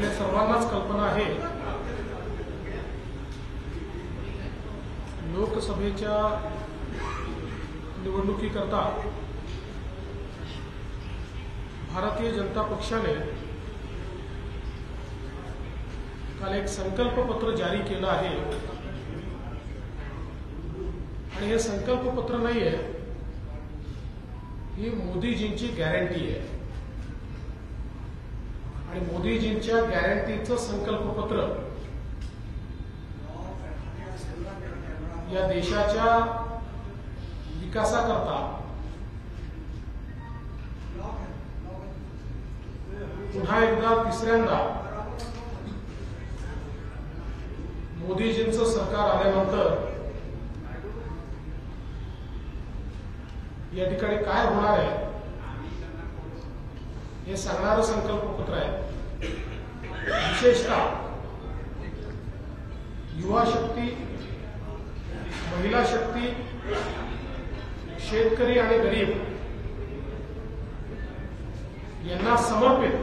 आपल्या सर्वांनाच कल्पना आहे, लोकसभेच्या निवडणुकीकरता भारतीय जनता पक्षाने काल एक संकल्पपत्र जारी केलं आहे आणि हे संकल्पपत्र नाही आहे, ही मोदीजींची गॅरंटी आहे आणि मोदीजींच्या गॅरंटीचं संकल्पपत्र या देशाच्या विकासाकरता पुन्हा एकदा तिसऱ्यांदा मोदीजींचं सरकार आल्यानंतर या ठिकाणी काय होणार आहे हे सांगणारं संकल्पपत्र आहे। विशेषतः युवा शक्ती, महिला शक्ती, शेतकरी आणि गरीब यांना समर्पित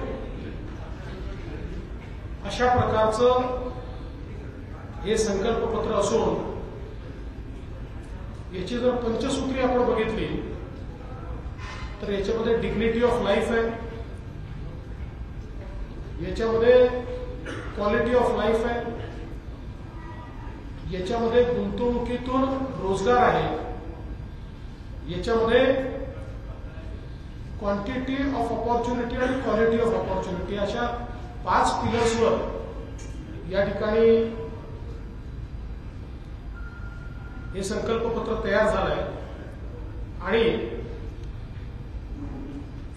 अशा प्रकारचं हे संकल्पपत्र असून याची जर पंचसूत्री आपण बघितली तर याच्यामध्ये डिग्निटी ऑफ लाईफ आहे, याच्यामध्ये क्वालिटी ऑफ लाईफ आहे, याच्यामध्ये गुंतवणुकीतून रोजगार आहे, याच्यामध्ये क्वांटिटी ऑफ ऑपॉर्च्युनिटी आणि क्वालिटी ऑफ ऑपॉर्च्युनिटी अशा 5 पिलर्सवर या ठिकाणी हे संकल्पपत्र तयार झालं आहे आणि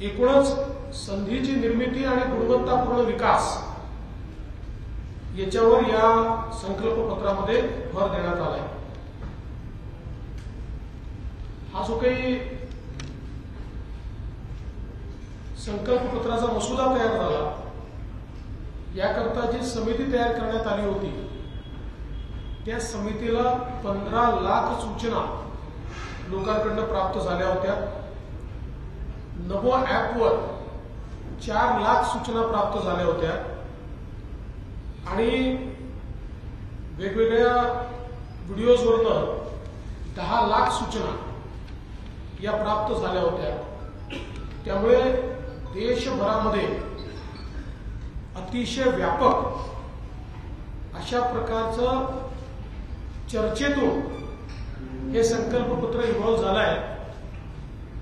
एकूणच संधीची निर्मिती आणि गुणवत्तापूर्ण विकास याच्यावर या संकल्पपत्रामध्ये भर देण्यात आला आहे। हा जो काही संकल्पपत्राचा मसुदा तयार झाला याकरता जी समिती तयार करण्यात आली होती त्या समितीला 15 लाख सूचना लोकांकडून प्राप्त झाल्या होत्या। नमो ॲपवर 4 लाख सूचना प्राप्त झाल्या होत्या आणि वेगवेगळ्या व्हिडिओजवरून 10 लाख सूचना या प्राप्त झाल्या होत्या। त्यामुळे देशभरामध्ये अतिशय व्यापक अशा प्रकारचं चर्चेतून हे संकल्पपत्र इव्हॉल्व्ह झालं आहे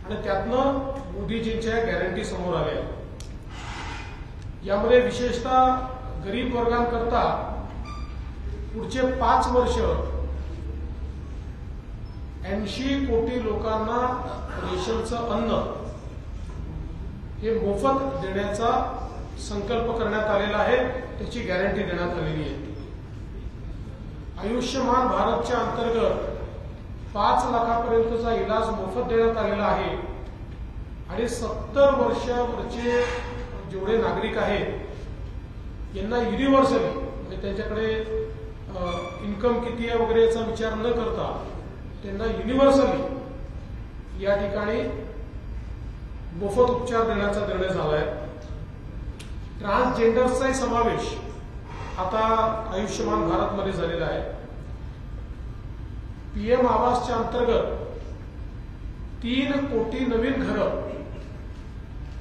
आणि त्यातनं मोदीजींच्या गॅरंटी समोर आल्या। यामध्ये विशेषतः गरीब वर्गांकरता पुढचे 5 वर्ष 80 कोटी लोकांना रेशनचं अन्न हे मोफत देण्याचा संकल्प करण्यात आलेला आहे, त्याची गॅरंटी देण्यात आलेली आहे। आयुष्यमान भारतच्या अंतर्गत 5 लाखापर्यंतचा इलाज मोफत देण्यात आलेला आहे आणि 70 वर्षावरचे जेवढे नागरिक आहेत यांना युनिव्हर्सली म्हणजे त्यांच्याकडे इन्कम किती आहे वगैरे याचा विचार न करता त्यांना युनिव्हर्सली या ठिकाणी मोफत उपचार देण्याचा निर्णय झाला आहे। ट्रान्सजेंडर्सचाही समावेश आता आयुष्यमान भारतमध्ये झालेला आहे। पीएम आवासच्या अंतर्गत 3 कोटी नवीन घरं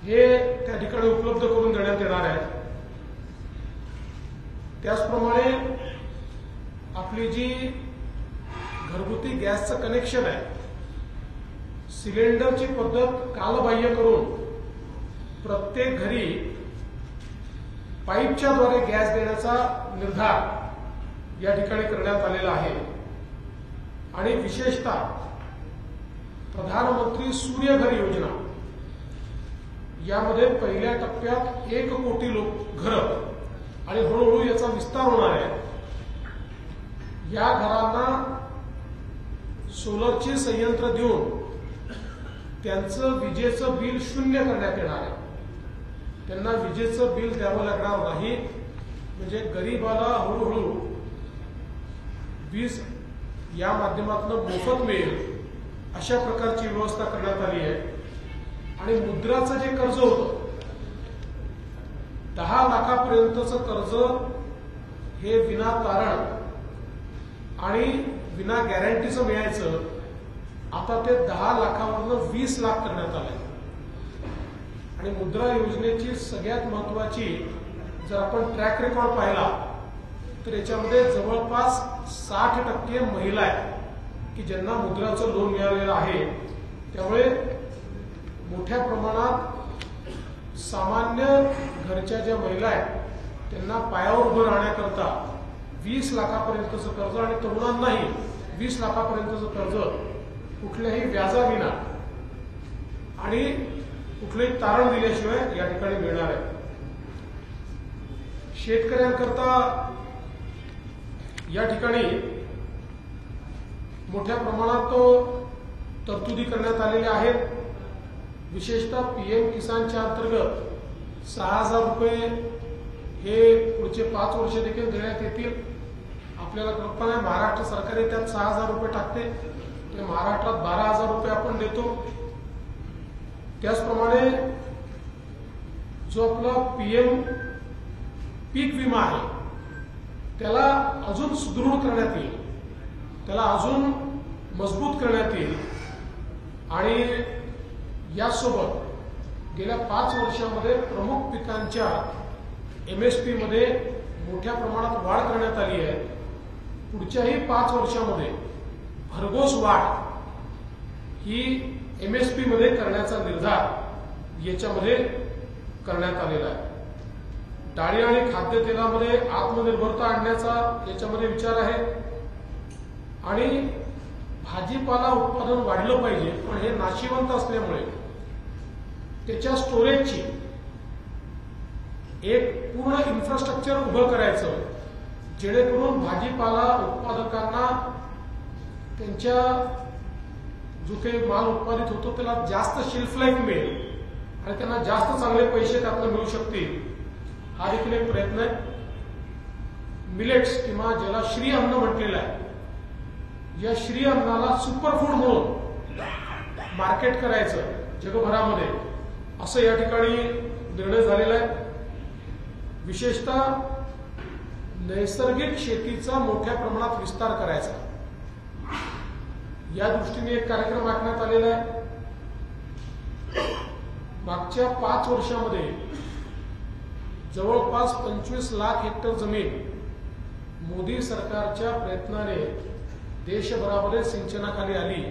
हे त्या ठिकाणी उपलब्ध करून देण्यात येणार आहेत। त्याचप्रमाणे आपली जी घरगुती गॅसचं कनेक्शन आहे, सिलेंडरची पद्धत कालबाह्य करून प्रत्येक घरी पाईपच्या द्वारे गॅस देण्याचा निर्धार या ठिकाणी करण्यात आलेला आहे आणि विशेषतः प्रधानमंत्री सूर्यघर योजना यामध्ये पहिल्या टप्प्यात 1 कोटी घरं आणि हळूहळू याचा विस्तार होणार आहे। या घरांना सोलरची संयंत्र देऊन त्यांचं विजेचं बिल 0 करण्यात येणार आहे। त्यांना विजेचं बिल द्यावं लागणार नाही, म्हणजे गरीबाला हळूहळू वीज या माध्यमातून मोफत मिळेल अशा प्रकारची व्यवस्था करण्यात आली आहे। आणि मुद्राचं जे कर्ज होतं 10 लाखापर्यंतचं कर्ज हे विना तारण आणि विना गॅरंटीचं मिळायचं, आता ते 10 लाखावरनं 20 लाख करण्यात आलंय. आणि मुद्रा योजनेची सगळ्यात महत्वाची जर आपण ट्रॅक रेकॉर्ड पाहिला तर याच्यामध्ये जवळपास 60% महिला आहेत की ज्यांना मुद्राचं लोन मिळालेलं आहे. त्यामुळे मोठ्या प्रमाणात सामान्य घरच्या ज्या महिला आहेत त्यांना पायावर उभं राहण्याकरता 20 लाखापर्यंतचं कर्ज आणि तरुणांनाही 20 लाखापर्यंतचं कर्ज कुठल्याही व्याजाविना आणि कुठलंही तारण दिल्याशिवाय या ठिकाणी मिळणार आहे. शेतकऱ्यांकरता या ठिकाणी मोठ्या प्रमाणात तरतुदी करण्यात आलेल्या आहेत. विशेषतः पीएम किसानच्या अंतर्गत 6,000 रुपये हे पुढचे 5 वर्ष देखील देण्यात येतील. आपल्याला कल्पना आहे महाराष्ट्र सरकार त्यात 6,000 रुपये टाकते, ते महाराष्ट्रात 12,000 रुपये आपण देतो. त्याचप्रमाणे जो आपला पीएम पीक विमा आहे त्याला अजून सुदृढ करण्यात येईल, त्याला अजून मजबूत करण्यात येईल. आणि यासोबत गेल्या 5 वर्षामध्ये प्रमुख पिकांच्या एमएसपी मध्ये मोठ्या प्रमाणात वाढ करण्यात आली आहे. पुढच्याही 5 वर्षामध्ये भरघोस वाढ ही एमएसपी मध्ये करण्याचा निर्धार याच्यामध्ये करण्यात आलेला आहे. डाळी आणि खाद्यतेलामध्ये आत्मनिर्भरता आणण्याचा याच्यामध्ये विचार आहे. आणि भाजीपाला उत्पादन वाढलं पाहिजे, पण हे नाशिवंत असल्यामुळे त्याच्या स्टोरेजची एक पूर्ण इन्फ्रास्ट्रक्चर उभं करायचं, जेणेकरून भाजीपाला उत्पादकांना त्यांच्या जो काही माल उत्पादित होतो त्याला जास्त शेल्फ लाईफ मिळेल आणि त्यांना जास्त चांगले पैसे त्यातून मिळू शकतील. हा देखील एक प्रयत्न आहे. मिलेट्स किंवा ज्याला श्री अन्न म्हटलेलं आहे, या श्री अन्नाला सुपरफूड म्हणून मार्केट करायचं जगभरामध्ये, असं या ठिकाणी निर्णय झालेला आहे. विशेषतः नैसर्गिक शेतीचा मोठ्या प्रमाणात विस्तार करायचा, या दृष्टीने एक कार्यक्रम आखण्यात आलेला आहे. मागच्या 5 वर्षामध्ये जवळपास 25 लाख हेक्टर जमीन मोदी सरकारच्या प्रयत्नाने देशभरामध्ये सिंचनाखाली आली.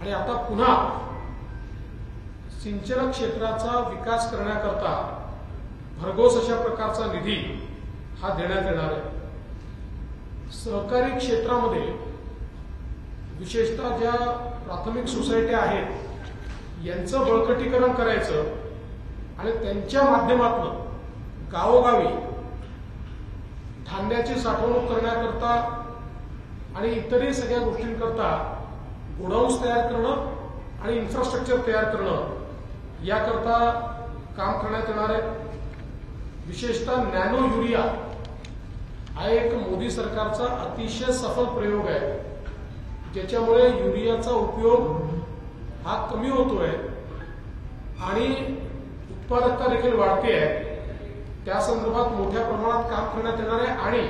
आणि आता पुन्हा सिंचन क्षेत्राचा विकास करण्याकरता भरघोस अशा प्रकारचा निधी हा देण्यात येणार आहे. सहकारी क्षेत्रामध्ये विशेषतः ज्या प्राथमिक सोसायट्या आहेत यांचं बळकटीकरण करायचं आणि त्यांच्या माध्यमातून गावोगावी धान्याची साठवणूक करण्याकरता आणि इतरही सगळ्या गोष्टींकरता गोडाऊन्स तयार करणं आणि इन्फ्रास्ट्रक्चर तयार करणं याकरता काम करण्यात येणार आहे. विशेषतः नॅनो युरिया हा एक मोदी सरकारचा अतिशय सफल प्रयोग आहे, ज्याच्यामुळे युरियाचा उपयोग हा कमी होतोय आणि उत्पादकता देखील वाढते आहे. त्या संदर्भात मोठ्या प्रमाणात काम करण्यात येणार आहे. आणि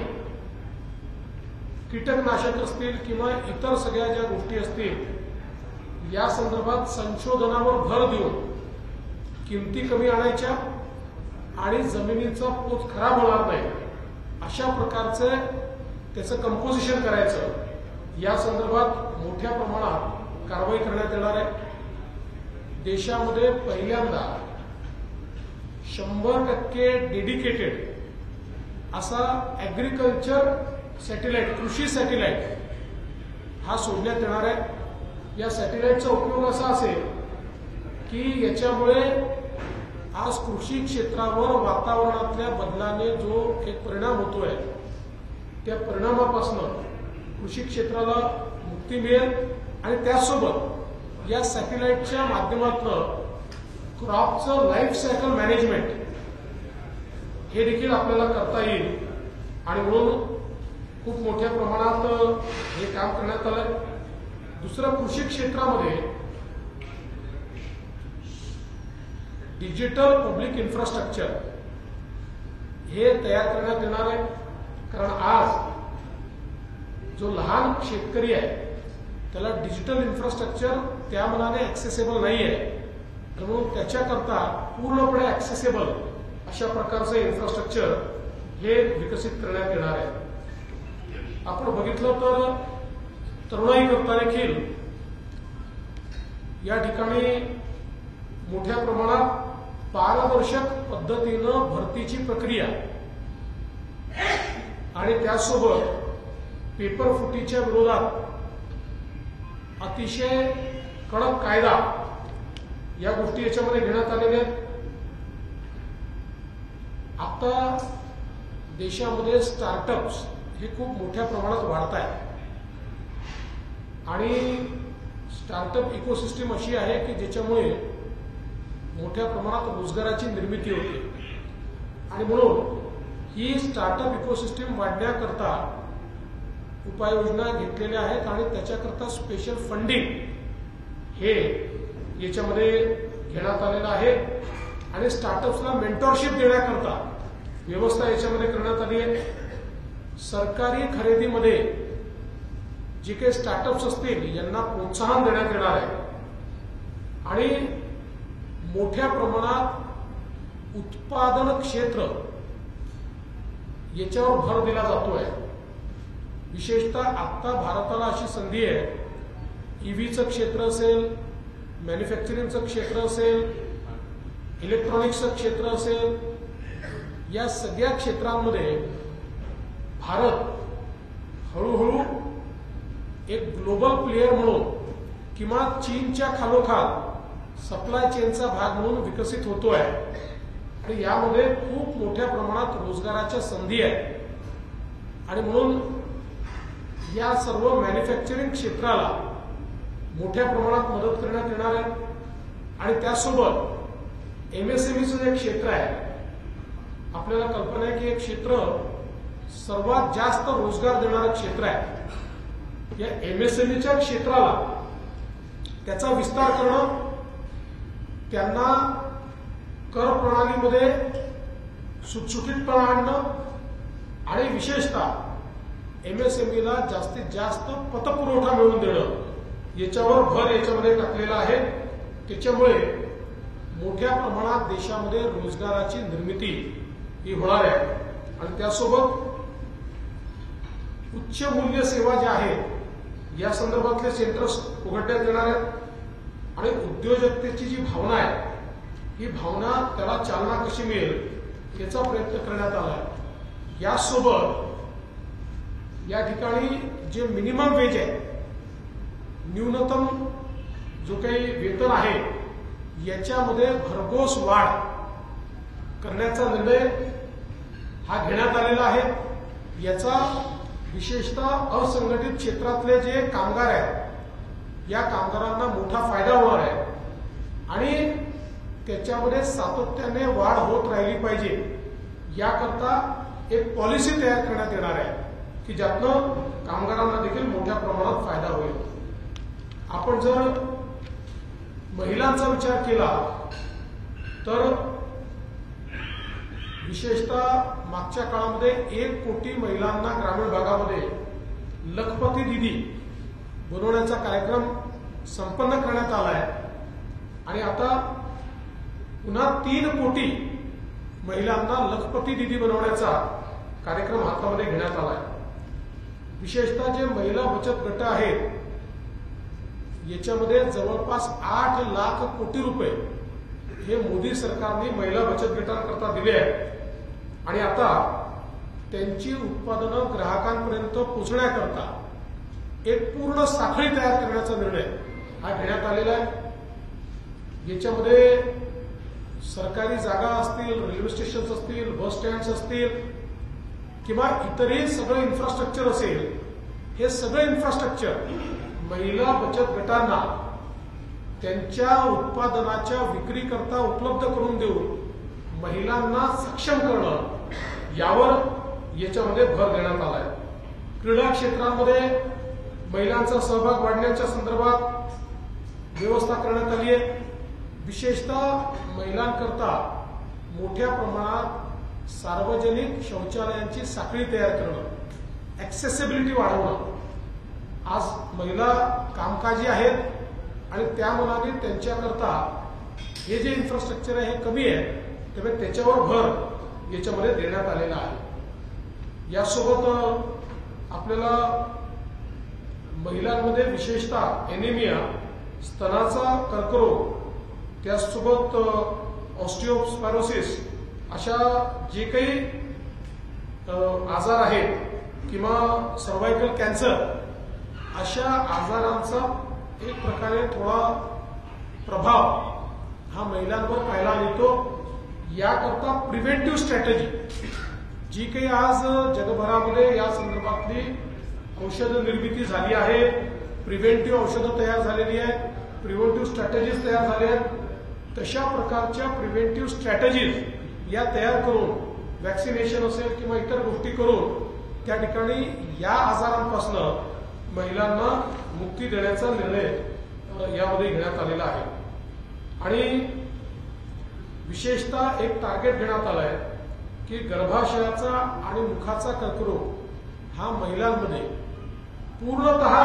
कीटकनाशक असतील किंवा इतर सगळ्या ज्या गोष्टी असतील या संदर्भात संशोधनावर भर देऊन किमती कमी आणायच्या आणि जमिनीचा पोत खराब होणार नाही अशा प्रकारचे त्याचं कंपोजिशन करायचं, या संदर्भात मोठ्या प्रमाणात कारवाई करण्यात येणार आहे. देशामध्ये पहिल्यांदा 100% डेडिकेटेड असा ऍग्रिकल्चर सॅटेलाइट, कृषी सॅटेलाइट हा सोडण्यात येणार आहे. या सॅटेलाइटचा उपयोग असा असेल की याच्यामुळे आज कृषी क्षेत्रावर वातावरणातल्या बदलाने जो एक परिणाम होतोय त्या परिणामापासून कृषी क्षेत्राला मुक्ती मिळेल. आणि त्यासोबत या सॅटेलाइटच्या माध्यमातून क्रॉपचं लाईफ सायकल मॅनेजमेंट हे देखील आपल्याला करता येईल. आणि म्हणून खूप मोठ्या प्रमाणात हे काम करण्यात आलंय. दुसरं, कृषी क्षेत्रामध्ये डिजिटल पब्लिक इन्फ्रास्ट्रक्चर हे तयार करण्यात येणार आहे. कारण आज जो लहान शेतकरी आहे त्याला डिजिटल इन्फ्रास्ट्रक्चर त्या मनाने ऍक्सेसेबल नाही आहे. तर म्हणून त्याच्याकरता पूर्णपणे ऍक्सेसेबल अशा प्रकारचं इन्फ्रास्ट्रक्चर हे विकसित करण्यात येणार आहे. आपण बघितलं तर तरुणाई करता देखील या ठिकाणी मोठ्या प्रमाणात पारदर्शक पद्धतीनं भरतीची प्रक्रिया आणि त्यासोबत पेपर फुटीच्या विरोधात अतिशय कडक कायदा या गोष्टी याच्यामध्ये घेण्यात आलेल्या आहेत. आता देशामध्ये स्टार्टअप्स हे खूप मोठ्या प्रमाणात वाढत आहेत आणि स्टार्टअप इकोसिस्टीम अशी आहे की ज्याच्यामुळे मोठ्या प्रमाणात रोजगाराची निर्मिती होते. आणि म्हणून ही स्टार्टअप इकोसिस्टीम वाढण्याकरता उपाययोजना घेतलेल्या आहेत आणि त्याच्याकरता स्पेशल फंडिंग हे याच्यामध्ये घेण्यात आलेलं आहे. आणि स्टार्टअप्सला मेंटरशिप देण्याकरता व्यवस्था याच्यामध्ये करण्यात आली आहे. सरकारी खरेदीमध्ये जे काही स्टार्टअप्स असतील यांना प्रोत्साहन देण्यात येणार आहे आणि मोठ्या प्रमाणात उत्पादन क्षेत्र याच्यावर भर दिला जातोय. विशेषतः आता भारताला अशी संधी आहे, ईव्हीचं क्षेत्र असेल, मॅन्युफॅक्चरिंगचं क्षेत्र असेल, इलेक्ट्रॉनिक्सचं क्षेत्र असेल, या सगळ्या क्षेत्रांमध्ये भारत हळूहळू एक ग्लोबल प्लेयर म्हणून किंवा चीनच्या खालोखाल सप्लाय चेनचा भाग म्हणून विकसित होतोय. आणि यामध्ये खूप मोठ्या प्रमाणात रोजगाराच्या संधी आहेत आणि म्हणून या सर्व मॅन्युफॅक्चरिंग क्षेत्राला मोठ्या प्रमाणात मदत करण्यात येणार आहे. आणि त्यासोबत एमएसएमईचं जे क्षेत्र आहे, आपल्याला कल्पना आहे की हे क्षेत्र सर्वात जास्त रोजगार देणारं क्षेत्र आहे. या एमएसएमईच्या क्षेत्राला त्याचा विस्तार करणं, त्यांना कर प्रणालीमध्ये सुटसुटीतपणा आणणं आणि विशेषतः एमएसएमईला जास्तीत जास्त पतपुरवठा मिळवून देणं याच्यावर भर याच्यामध्ये टाकलेला आहे. त्याच्यामुळे मोठ्या प्रमाणात देशामध्ये रोजगाराची निर्मिती ही होणार आहे. आणि त्यासोबत उच्च मूल्य सेवा ज्या आहेत या संदर्भातले सेंटर्स उघडण्यात येणार आहेत आणि उद्योजकतेची जी भावना आहे ही भावना त्याला चालना कशी मिळेल याचा प्रयत्न करण्यात आला आहे. यासोबत या ठिकाणी जे मिनिमम वेज आहे, न्यूनतम जो काही वेतन आहे याच्यामध्ये भरघोस वाढ करण्याचा निर्णय हा घेण्यात आलेला आहे. याचा विशेषतः असंघटित क्षेत्रातले जे कामगार आहेत या कामगारांना मोठा फायदा होणार आहे आणि त्याच्यामध्ये सातत्याने वाढ होत राहिली पाहिजे याकरता एक पॉलिसी तयार करण्यात येणार आहे की ज्यातनं कामगारांना देखील मोठ्या प्रमाणात फायदा होईल. आपण जर महिलांचा विचार केला तर विशेषतः मागच्या काळामध्ये 1 कोटी महिलांना ग्रामीण भागामध्ये लखपती दीदी बनवण्याचा कार्यक्रम संपन्न करण्यात आला आहे आणि आता पुन्हा 3 कोटी महिलांना लखपती दीदी बनवण्याचा कार्यक्रम हातामध्ये घेण्यात आला आहे. विशेषतः जे महिला बचत गट आहेत याच्यामध्ये जवळपास 8 लाख कोटी रुपये हे मोदी सरकारने महिला बचत गटांकरता दिले आहेत आणि आता त्यांची उत्पादनं ग्राहकांपर्यंत पोहोचण्याकरता एक पूर्ण साखळी तयार करण्याचा निर्णय हा घेण्यात आलेला आहे. याच्यामध्ये सरकारी जागा असतील, रेल्वे स्टेशन्स असतील, बस स्टँड्स असतील किंवा इतरही सगळं इन्फ्रास्ट्रक्चर असेल, हे सगळं इन्फ्रास्ट्रक्चर महिला बचत गटांना त्यांच्या उत्पादनाच्या विक्रीकरता उपलब्ध करून देऊन महिलांना सक्षम करणं यावर याच्यामध्ये भर देण्यात आला आहे. क्रीडा क्षेत्रामध्ये महिलांचा सहभाग वाढण्याच्या संदर्भात व्यवस्था करण्यात आली आहे. विशेषतः महिलांकरता मोठ्या प्रमाणात सार्वजनिक शौचालयांची साखळी तयार करणं, ऍक्सेसिबिलिटी वाढवणं. आज महिला कामकाजी आहेत आणि त्या मनाने त्यांच्याकरता हे जे इन्फ्रास्ट्रक्चर आहे हे कमी आहे, त्यामुळे त्याच्यावर भर याच्यामध्ये देण्यात आलेला आहे. यासोबत आपल्याला महिलांमध्ये विशेषतः एनिमिया, स्तनाचा कर्करोग, त्यासोबत ऑस्टिओस्पायरोसिस अशा जे काही आजार आहेत किंवा सर्व्हायकल कॅन्सर अशा आजारांचा एक प्रकारे थोडा प्रभाव हा महिलांवर पाहायला मिळतो. याकरता प्रिव्हेंटिव्ह स्ट्रॅटेजी जी काही आज जगभरामध्ये या संदर्भातली औषध निर्मिती झाली आहे, प्रिव्हेंटिव्ह औषधं तयार झालेली आहेत, प्रिव्हेंटिव्ह स्ट्रॅटेजीज तयार झाल्या आहेत, तशा प्रकारच्या प्रिव्हेंटिव्ह स्ट्रॅटेजीज या तयार करून वॅक्सिनेशन असेल किंवा इतर गोष्टी करून त्या ठिकाणी या आजारांपासून महिलांना मुक्ती देण्याचा निर्णय यामध्ये घेण्यात आलेला आहे. आणि विशेषतः एक टार्गेट घेण्यात आलं आहे की गर्भाशयाचा आणि मुखाचा कर्करोग हा महिलांमध्ये पूर्णतः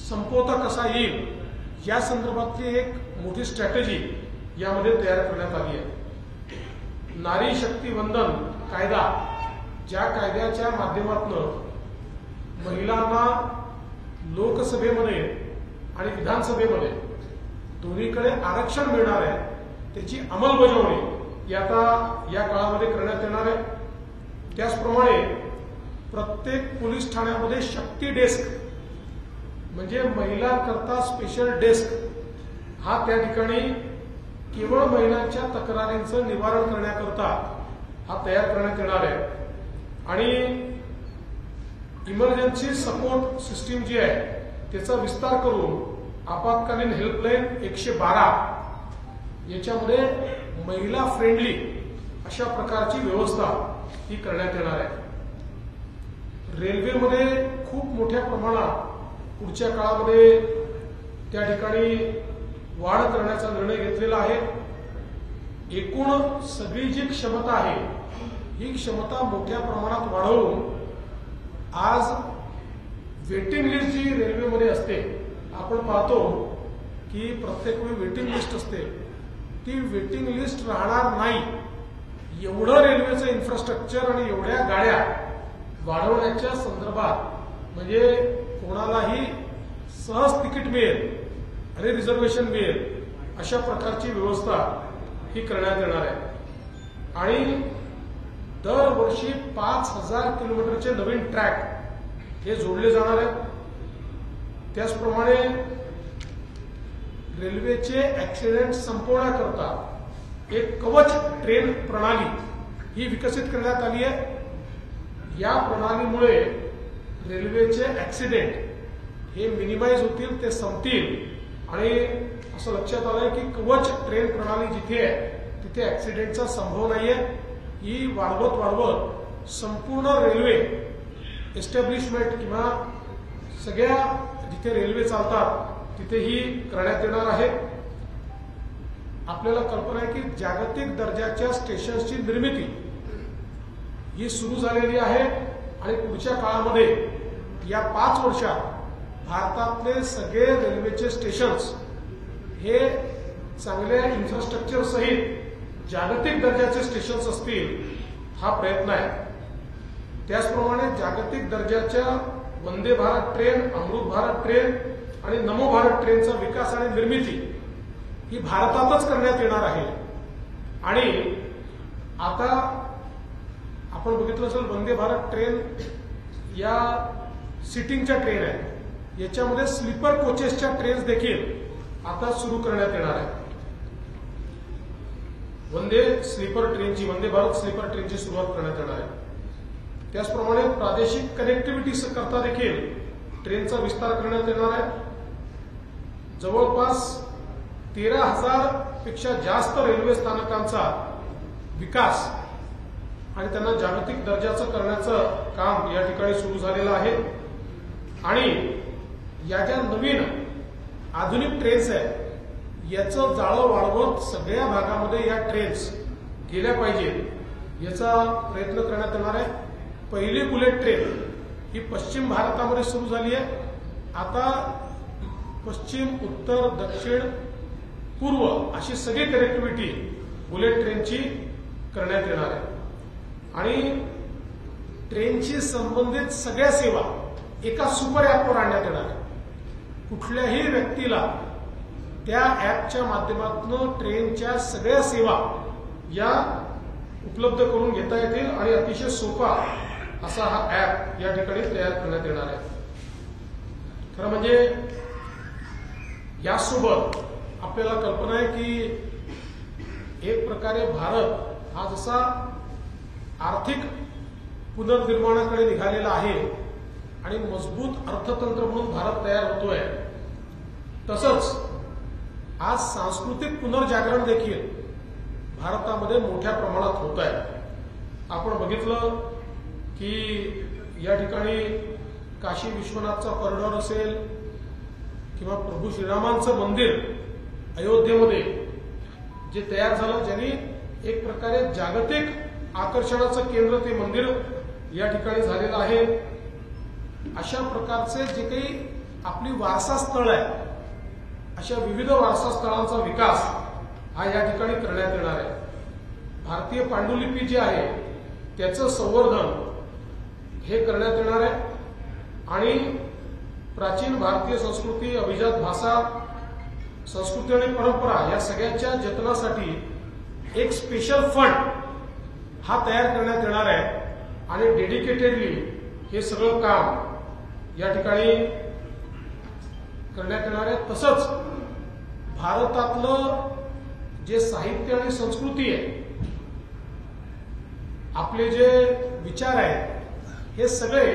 संपवता कसा येईल या संदर्भातली एक मोठी स्ट्रॅटेजी यामध्ये तयार करण्यात आली आहे. नारी शक्ती वंदन कायदा, ज्या कायद्याच्या माध्यमातून महिलांना लोकसभेमध्ये आणि विधानसभेमध्ये दोन्हीकडे आरक्षण मिळणार आहे, त्याची अंमलबजावणी आता या काळामध्ये करण्यात येणार आहे. त्याचप्रमाणे प्रत्येक पोलीस ठाण्यामध्ये शक्ती डेस्क म्हणजे महिलांकरता स्पेशल डेस्क हा त्या ठिकाणी केवळ महिलांच्या तक्रारींचं निवारण करण्याकरता हा तयार करण्यात येणार आहे. आणि इमर्जन्सी सपोर्ट सिस्टीम जी आहे त्याचा विस्तार करून आपत्कालीन हेल्पलाईन 112 याच्यामध्ये महिला फ्रेंडली अशा प्रकारची व्यवस्था ही करण्यात येणार आहे. रेल्वेमध्ये खूप मोठ्या प्रमाणात पुढच्या काळामध्ये त्या ठिकाणी वाढ करण्याचा निर्णय घेतलेला आहे. एकूण सगळी जी क्षमता आहे ही क्षमता मोठ्या प्रमाणात वाढवून आज वेटिंग लिस्ट जी रेल्वेमध्ये असते, आपण पाहतो की प्रत्येक वेळी वेटिंग लिस्ट असते, ती वेटिंग लिस्ट राहणार नाही एवढं रेल्वेचं इन्फ्रास्ट्रक्चर आणि एवढ्या गाड्या वाढवण्याच्या संदर्भात म्हणजे कोणालाही सहज तिकीट मिळेल आणि रिझर्वेशन मिळेल अशा प्रकारची व्यवस्था ही करण्यात येणार आहे. आणि दरवर्षी 5000 किलोमीटरचे नवीन ट्रॅक हे जोडले जाणार आहेत. त्याचप्रमाणे रेल्वेचे ऍक्सिडेंट संपवण्याकरता एक कवच ट्रेन प्रणाली ही विकसित करण्यात आली आहे. या प्रणालीमुळे रेल्वेचे ऍक्सिडेंट हे मिनिमाइज होतील, ते संपतील. आणि असं लक्षात आलंय की कवच ट्रेन प्रणाली जिथे आहे तिथे ऍक्सिडेंटचा संभव नाहीये. ही वाढवत संपूर्ण रेल्वे एस्टॅब्लिशमेंट किंवा सगळ्या जिथे रेल्वे चालतात तिथेही करण्यात येणार आहे. आपल्याला कल्पना आहे की जागतिक दर्जाच्या स्टेशन्सची निर्मिती ही सुरू झालेली आहे आणि पुढच्या काळामध्ये या 5 वर्षात भारतातले सगळे रेल्वेचे स्टेशन्स हे चांगल्या इन्फ्रास्ट्रक्चर सहित जागतिक दर्जाचे स्टेशन्स असतील हा प्रयत्न आहे. त्याचप्रमाणे जागतिक दर्जाच्या वंदे भारत ट्रेन, अमृत भारत ट्रेन आणि नमो भारत ट्रेनचा विकास आणि निर्मिती ही भारतातच करण्यात येणार आहे. आणि आता आपण बघितलं असेल वंदे भारत ट्रेन या सिटिंगच्या ट्रेन आहे, याच्यामध्ये स्लीपर कोचेसच्या ट्रेन्स देखील आता सुरू करण्यात येणार आहे. वंदे भारत स्लीपर ट्रेनची सुरुवात करण्यात येणार आहे. त्याचप्रमाणे प्रादेशिक कनेक्टिव्हिटी करता देखील ट्रेनचा विस्तार करण्यात येणार आहे. जवळपास 13,000 पेक्षा जास्त रेल्वे स्थानकांचा विकास आणि त्यांना जागतिक दर्जाचं करण्याचं काम या ठिकाणी सुरू झालेलं आहे. आणि या ज्या नवीन आधुनिक ट्रेन्स आहेत याचं जाळं वाढवत सगळ्या भागामध्ये या ट्रेन्स गेल्या पाहिजेत याचा प्रयत्न करण्यात येणार आहे। पहिली बुलेट ट्रेन ही पश्चिम भारतामध्ये सुरू झाली आहे। आता पश्चिम, उत्तर, दक्षिण, पूर्व अशी सगळी कनेक्टिव्हिटी बुलेट ट्रेनची करण्यात येणार आहे आणि ट्रेनशी संबंधित सगळ्या सेवा एका सुपर ॲपवर आणण्यात येणार आहे। कुठल्याही व्यक्तीला त्या ॲपच्या माध्यमातून ट्रेनच्या सगळ्या सेवा या उपलब्ध करून घेता येतील आणि अतिशय सोपा असा हा ॲप या ठिकाणी तयार करण्यात येणार आहे। खरं म्हणजे यासोबत आपल्याला कल्पना आहे की एक प्रकारे भारत हा जसा आर्थिक पुनर्निर्माणाकडे निघालेला आहे आणि मजबूत अर्थतंत्र म्हणून भारत तयार होतोय, तसंच आज सांस्कृतिक पुनर्जागरण देखील भारतामध्ये मोठ्या प्रमाणात होत आहे। आपण बघितलं की या ठिकाणी काशी विश्वनाथचा कॉरिडॉर असेल किंवा प्रभू श्रीरामांचं मंदिर अयोध्येमध्ये जे तयार झालं, ज्यांनी एक प्रकारे जागतिक आकर्षणाचं केंद्र ते मंदिर या ठिकाणी झालेलं आहे। अशा प्रकारचे जे काही आपली वारसा स्थळ आहे, अशा विविध वारसा स्थळांचा विकास हा या ठिकाणी करण्यात येणार आहे। भारतीय पांडुलिपी जी आहे त्याचं संवर्धन हे करण्यात येणार आहे आणि प्राचीन भारतीय संस्कृती, अभिजात भाषा, संस्कृती आणि परंपरा या सगळ्याच्या जतनासाठी एक स्पेशल फंड हा तयार करण्यात येणार आहे आणि डेडिकेटेडली हे सगळं काम या ठिकाणी करण्यात येणार आहे। तसंच भारतातलं जे साहित्य आणि संस्कृती आहे, आपले जे विचार आहेत, हे सगळे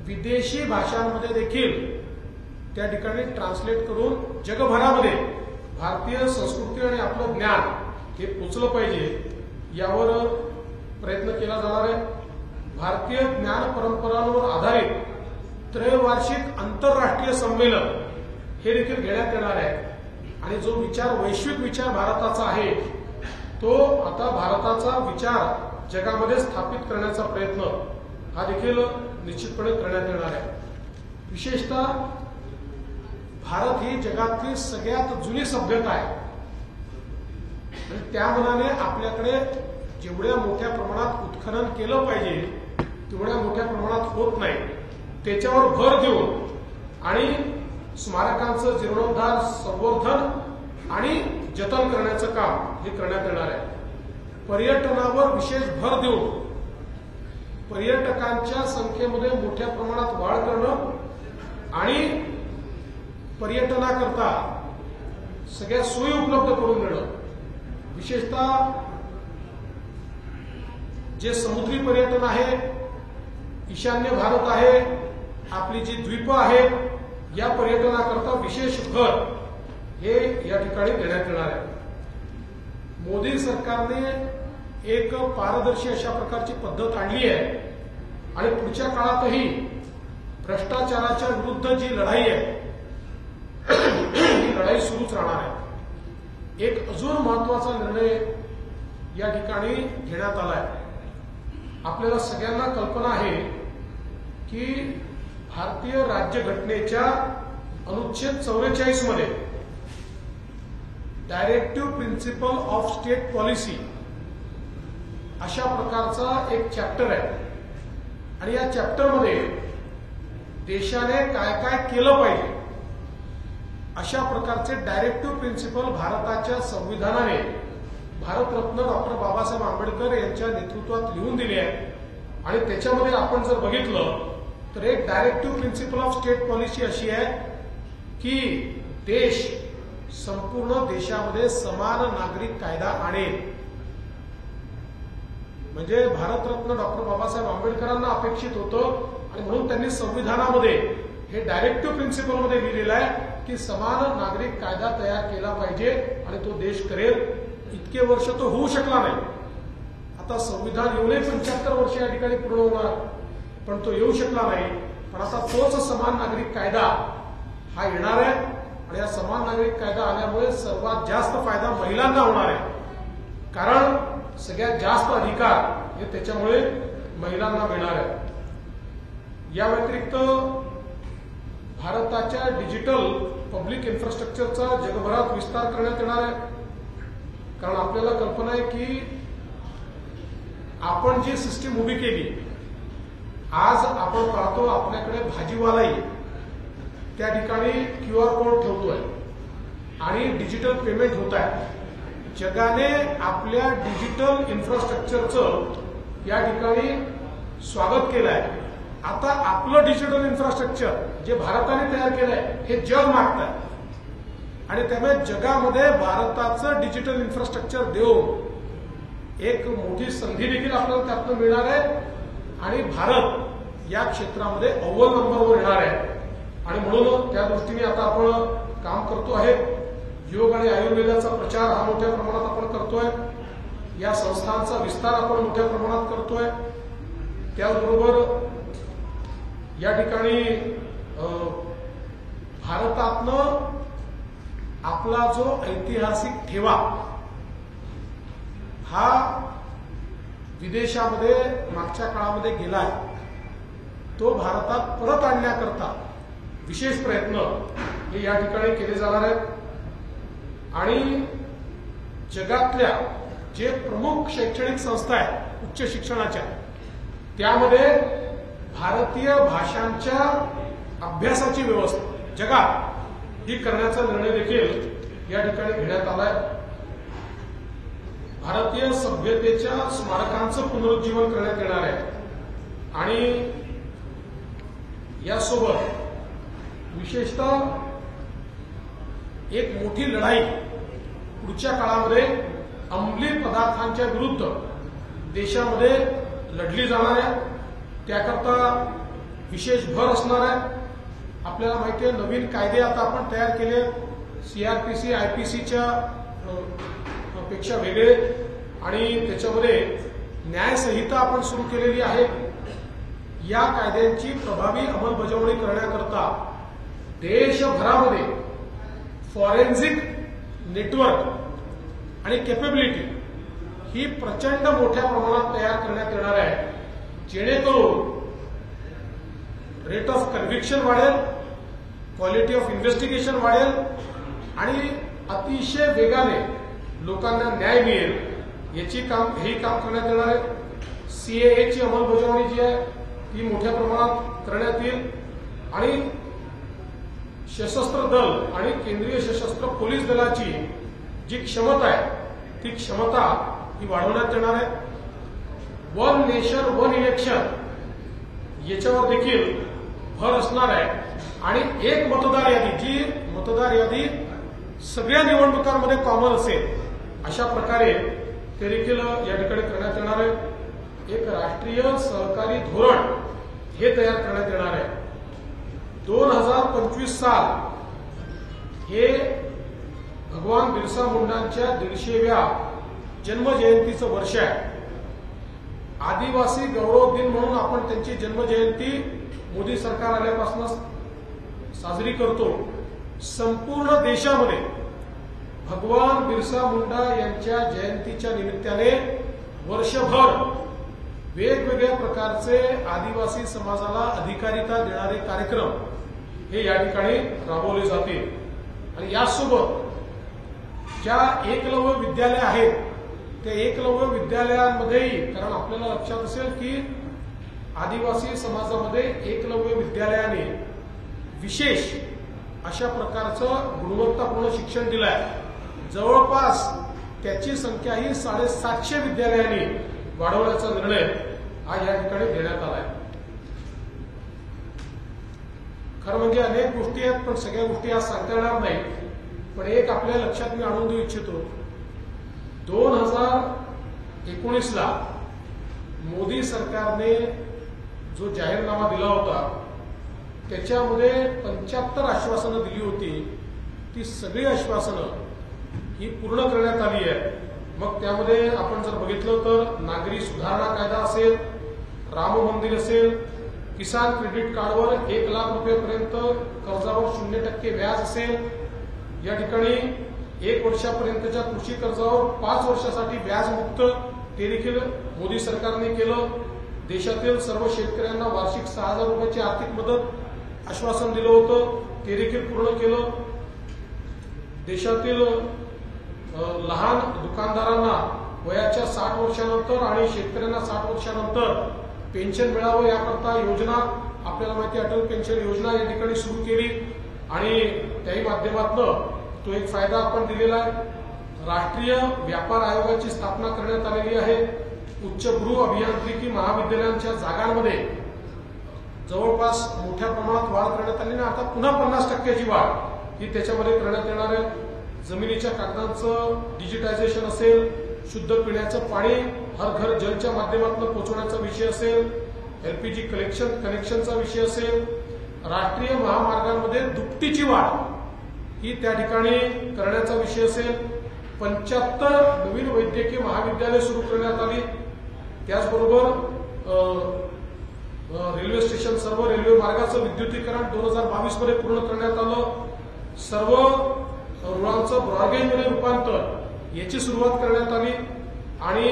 विदेशी भाषांमध्ये देखील त्या ठिकाणी ट्रान्सलेट करून जगभरामध्ये भारतीय संस्कृती आणि आपलं ज्ञान हे पोचलं पाहिजे यावर प्रयत्न केला जाणार आहे। भारतीय ज्ञान परंपरांवर आधारित त्रैवार्षिक आंतरराष्ट्रीय संमेलन हे देखील घेण्यात येणार आहे आणि जो विचार, वैश्विक विचार भारताचा आहे, तो आता भारताचा विचार जगामध्ये स्थापित करण्याचा प्रयत्न हा देखील निश्चितपणे करण्यात येणार आहे। विशेषतः भारत ही जगातली सगळ्यात जुनी सभ्यता आहे आणि त्या मनाने आपल्याकडे जेवढ्या मोठ्या प्रमाणात उत्खनन केलं पाहिजे तेवढ्या मोठ्या प्रमाणात होत नाही। त्याच्यावर भर देऊन आणि स्मारकांचं जीर्णोद्धार, संवर्धन आणि जतन करण्याचं काम हे करण्यात येणार आहे। पर्यटनावर विशेष भर देऊन पर्यटकांच्या संख्येमध्ये मोठ्या प्रमाणात वाढ करणं आणि पर्यटनाकरता सगळ्या सोयी उपलब्ध करून देणं, विशेषतः जे समुद्री पर्यटन आहे, ईशान्य भारत आहे, आपली जी द्वीप आहेत, या पर्यटनाकरता विशेष भर हे या ठिकाणी देण्यात येणार आहे। मोदी सरकारने एक पारदर्शी अशा प्रकारची पद्धत आणली आहे आणि पुढच्या काळातही भ्रष्टाचाराच्या विरुद्ध जी लढाई आहे ही लढाई सुरूच राहणार आहे। एक अजून महत्वाचा निर्णय या ठिकाणी घेण्यात आला आहे। आपल्याला सगळ्यांना कल्पना आहे की भारतीय राज्यघटनेच्या अनुच्छेद 44 मध्ये directive principle of state policy अशा प्रकारचा एक चॅप्टर आहे आणि या चॅप्टरमध्ये देशाने काय काय केलं पाहिजे अशा प्रकारचे डायरेक्टिव्ह प्रिन्सिपल भारताच्या संविधानाने भारतरत्न डॉक्टर बाबासाहेब आंबेडकर यांच्या नेतृत्वात लिहून दिले आहे आणि त्याच्यामध्ये आपण जर बघितलं तर एक directive principle of state policy अशी आहे की देश संपूर्ण देशामध्ये समान नागरिक कायदा आणेल। म्हणजे भारतरत्न डॉक्टर बाबासाहेब आंबेडकरांना अपेक्षित होतं आणि म्हणून त्यांनी संविधानामध्ये हे डायरेक्टिव्ह प्रिन्सिपल मध्ये लिहिलेलं आहे की समान नागरिक कायदा तयार केला पाहिजे आणि तो देश करेल। इतके वर्ष तो होऊ शकला नाही, आता संविधान येऊनही 75 वर्ष या ठिकाणी पूर्ण होणार, पण तो येऊ शकला नाही। पण आता तोच समान नागरिक कायदा हा येणार आहे आणि या समान नागरिक कायदा आल्यामुळे सर्वात जास्त फायदा महिलांना होणार आहे, कारण सगळ्यात जास्त अधिकार हे त्याच्यामुळे महिलांना मिळणार आहे. या व्यतिरिक्त भारताच्या डिजिटल पब्लिक इन्फ्रास्ट्रक्चरचा जगभरात विस्तार करण्यात येणार आहे. कारण आपल्याला कल्पना आहे की आपण जी सिस्टीम उभी केली, आज आपण पाहतो आपल्याकडे भाजीवालाही त्या ठिकाणी QR कोड ठेवतोय आणि डिजिटल पेमेंट होत आहे. जगाने आपल्या डिजिटल इन्फ्रास्ट्रक्चरचं या ठिकाणी स्वागत केलं आहे. आता आपलं डिजिटल इन्फ्रास्ट्रक्चर जे भारताने तयार केलंय हे जग मागतंय आणि त्यामुळे जगामध्ये भारताचं डिजिटल इन्फ्रास्ट्रक्चर देऊन एक मोठी संधी देखील आपल्याला त्यातून मिळणार आहे आणि भारत या क्षेत्रामध्ये अव्वल नंबरवर येणार आहे. आणि म्हणून त्या दृष्टीने आता आपण काम करतो आहे. योग आणि आयुर्वेदाचा प्रचार हा मोठ्या प्रमाणात आपण करतोय. या संस्थांचा विस्तार आपण मोठ्या प्रमाणात करतोय. त्याचबरोबर या ठिकाणी भारतातनं आपला जो ऐतिहासिक ठेवा हा विदेशामध्ये मागच्या काळामध्ये गेलाय, तो भारतात परत आणण्याकरता विशेष प्रयत्न हे या ठिकाणी केले जाणार आहेत. आणि जगातल्या जे प्रमुख शैक्षणिक संस्था आहेत उच्च शिक्षणाच्या, त्यामध्ये भारतीय भाषांच्या अभ्यासाची व्यवस्था जगात ही करण्याचा निर्णय देखील या ठिकाणी घेण्यात आलाय. भारतीय सभ्यतेच्या स्मारकांचं पुनरुज्जीवन करण्यात येणार आहे. आणि यासोबत विशेषतः एक मोठी लढाई पुढच्या काळामध्ये अंमली पदार्थांच्या विरुद्ध देशामध्ये लढली जाणार आहे. त्याकरता विशेष भर असणार आहे. आपल्याला माहिती आहे नवीन कायदे आता आपण तयार केले, CRPC IPCच्या पेक्षा वेगळे, आणि त्याच्यामध्ये न्यायसंहिता आपण सुरू केलेली आहे. या कायद्यांची प्रभावी अंमलबजावणी करण्याकरता देशभरामध्ये फॉरेन्सिक नेटवर्क आणि कॅपेबिलिटी ही प्रचंड मोठ्या प्रमाणात तयार करण्यात येणार आहे. जेणेकरून रेट ऑफ कन्व्हिक्शन वाढेल, क्वालिटी ऑफ इन्व्हेस्टिगेशन वाढेल आणि अतिशय वेगाने लोकांना न्याय मिळेल. हेही काम करण्यात येणार आहे. CAA ची अंमलबजावणी जी आहे ती मोठ्या प्रमाणात करण्यात येईल आणि सशस्त्र दल आणि केंद्रीय सशस्त्र पोलीस दलाची जी क्षमता आहे ती क्षमता ही वाढवण्यात येणार आहे. वन नेशन वन इलेक्शन याच्यावर देखील भर असणार आहे. आणि एक मतदार यादी, जी मतदार यादी सगळ्या निवडणुकांमध्ये कॉमन असेल अशा प्रकारे ते देखील या ठिकाणी करण्यात येणार आहे. एक राष्ट्रीय सहकारी धोरण हे तयार करण्यात येणार आहे. 2025 साल हे भगवान बिरसा मुंडांच्या 150व्या जन्मजयंतीचं वर्ष आहे. आदिवासी गौरव दिन म्हणून आपण त्यांची जन्मजयंती मोदी सरकार आल्यापासून साजरी करतो. संपूर्ण देशामध्ये भगवान बिरसा मुंडा यांच्या जयंतीच्या निमित्ताने वर्षभर वेगवेगळ्या प्रकारचे आदिवासी समाजाला अधिकारिता देणारे कार्यक्रम हे या ठिकाणी राबवले जातील. आणि यासोबत ज्या एकलव्य विद्यालय आहेत त्या एकलव्य विद्यालयांमध्येही, कारण आपल्याला लक्षात असेल की आदिवासी समाजामध्ये एकलव्य विद्यालयाने विशेष अशा प्रकारचं गुणवत्तापूर्ण शिक्षण दिलं आहे. जवळपास त्याची संख्या ही 750 विद्यालयांनी वाढवण्याचा निर्णय हा या ठिकाणी घेण्यात आला आहे. खरं म्हणजे अनेक गोष्टी आहेत, पण सगळ्या गोष्टी आज सांगता येणार नाही. पण एक आपल्या लक्षात मी आणून देऊ इच्छितो, 2019ला मोदी सरकारने जो जाहीरनामा दिला होता त्याच्यामध्ये 75 आश्वासनं दिली होती. ती सगळी आश्वासनं ही पूर्ण करण्यात आली आहे. मग त्यामध्ये आपण जर बघितलं तर नागरी सुधारणा कायदा असेल, राम मंदिर असेल, किसान क्रेडिट कार्डवर 1 लाख रुपयेपर्यंत कर्जावर 0% व्याज असेल, या ठिकाणी 1 वर्षापर्यंतच्या कृषी कर्जावर 5 वर्षासाठी व्याजमुक्त ते देखील मोदी सरकारने केलं. देशातील सर्व शेतकऱ्यांना वार्षिक 6,000 रुपयाची आर्थिक मदत आश्वासन दिलं होतं, ते देखील पूर्ण केलं. देशातील लहान दुकानदारांना वयाच्या 60 वर्षानंतर आणि शेतकऱ्यांना 60 वर्षानंतर पेन्शन मिळावं याकरता योजना, आपल्याला माहिती अटल पेन्शन योजना या ठिकाणी सुरू केली आणि त्याही माध्यमातून तो एक फायदा आपण दिलेला आहे. राष्ट्रीय व्यापार आयोगाची स्थापना करण्यात आलेली आहे. उच्चभ्रू अभियांत्रिकी महाविद्यालयांच्या जागांमध्ये जवळपास मोठ्या प्रमाणात वाढ करण्यात आली आणि आता पुन्हा 50% वाढ ही त्याच्यामध्ये करण्यात येणार आहे. जमिनीच्या कागदांचं डिजिटायझेशन असेल, शुद्ध पिण्याचं पाणी हर घर जलच्या माध्यमातून पोहोचवण्याचा विषय असेल, एलपीजी कनेक्शनचा विषय असेल, राष्ट्रीय महामार्गांमध्ये दुपटीची वाढ ही त्या ठिकाणी करण्याचा विषय असेल, 75 नवीन वैद्यकीय महाविद्यालय सुरू करण्यात आली. त्याचबरोबर रेल्वे स्टेशन, सर्व रेल्वे मार्गाचं विद्युतीकरण 2022 मध्ये पूर्ण करण्यात आलं. सर्व रुळांचं ब्रॉडगेजमध्ये रूपांतर याची सुरुवात करण्यात आली आणि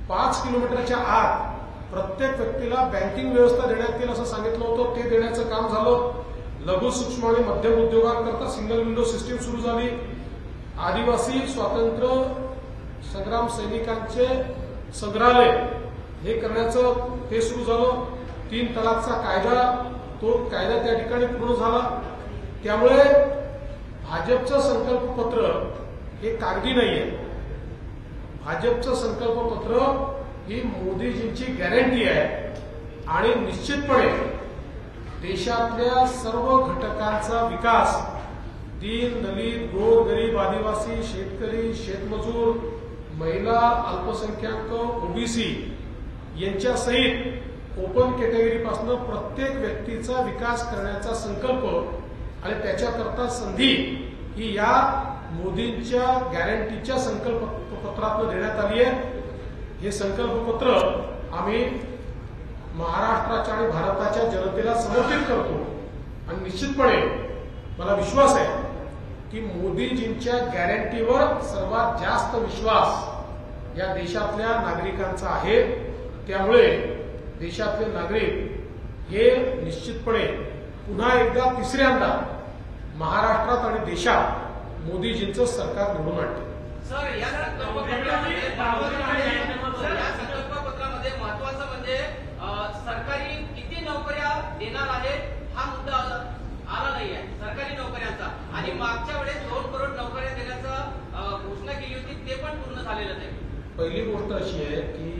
5 किलोमीटरच्या आत प्रत्येक व्यक्तीला बँकिंग व्यवस्था देण्यात येईल असं सांगितलं होतं, ते देण्याचं काम झालं. लघु सूक्ष्म आणि मध्यम उद्योगांकरता सिंगल विंडो सिस्टीम सुरू झाली. आदिवासी स्वातंत्र्य संग्राम सैनिकांचे संग्रहालय हे करण्याचं ते सुरू झालं. 3 तलाकचा कायदा, तो कायदा त्या ठिकाणी पूर्ण झाला. त्यामुळे भाजपचं संकल्पपत्र हे कागदी नाहीये. भाजपचं संकल्पपत्र ही मोदीजींची गॅरंटी आहे आणि निश्चितपणे देशातल्या सर्व घटकांचा विकास, दीन दलित गोरगरीब आदिवासी शेतकरी शेतमजूर महिला अल्पसंख्याक ओबीसी यांच्या सहित ओपन कॅटेगरीपासून प्रत्येक व्यक्तीचा विकास करण्याचा संकल्प आणि त्याच्याकरता संधी ही या मोदींच्या गॅरंटीच्या संकल्पपत्रातून देण्यात आली आहे. हे संकल्पपत्र आम्ही महाराष्ट्राच्या आणि भारताच्या जनतेला समर्पित करतो आणि निश्चितपणे मला विश्वास आहे की मोदीजींच्या गॅरंटीवर सर्वात जास्त विश्वास या देशातल्या नागरिकांचा आहे. त्यामुळे देशातले नागरिक हे निश्चितपणे पुन्हा एकदा तिसऱ्यांदा महाराष्ट्रात आणि देशात मोदीजींचं सरकार निवडून आणते. सर, या संकल्पपत्रामध्ये महत्वाचं म्हणजे सरकारी किती नोकऱ्या देणार आहे हा मुद्दा आला नाहीये सरकारी नोकऱ्यांचा, आणि मागच्या वेळेस 2 करोड नोकऱ्या देण्याचा घोषणा केली होती, ते पण पूर्ण झालेलं नाही. पहिली गोष्ट अशी आहे की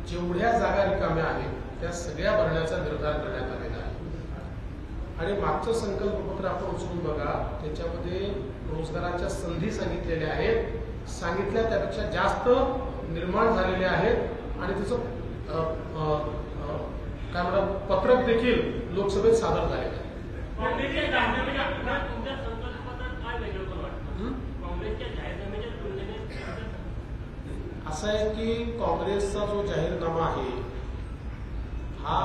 जेवढ्या जागा रिकाम्या आहेत त्या सगळ्या भरण्याचा निर्धार करण्यात आलेला आहे आणि मागचं संकल्पपत्र आपण उचलून बघा, त्याच्यामध्ये रोजगाराच्या संधी सांगितलेल्या आहेत, सांगितल्या त्यापेक्षा जास्त निर्माण झालेल्या आहेत आणि त्याचं काय म्हणतात पत्रक देखील लोकसभेत सादर झालेलं आहे. असं आहे की काँग्रेसचा जो जाहीरनामा आहे हा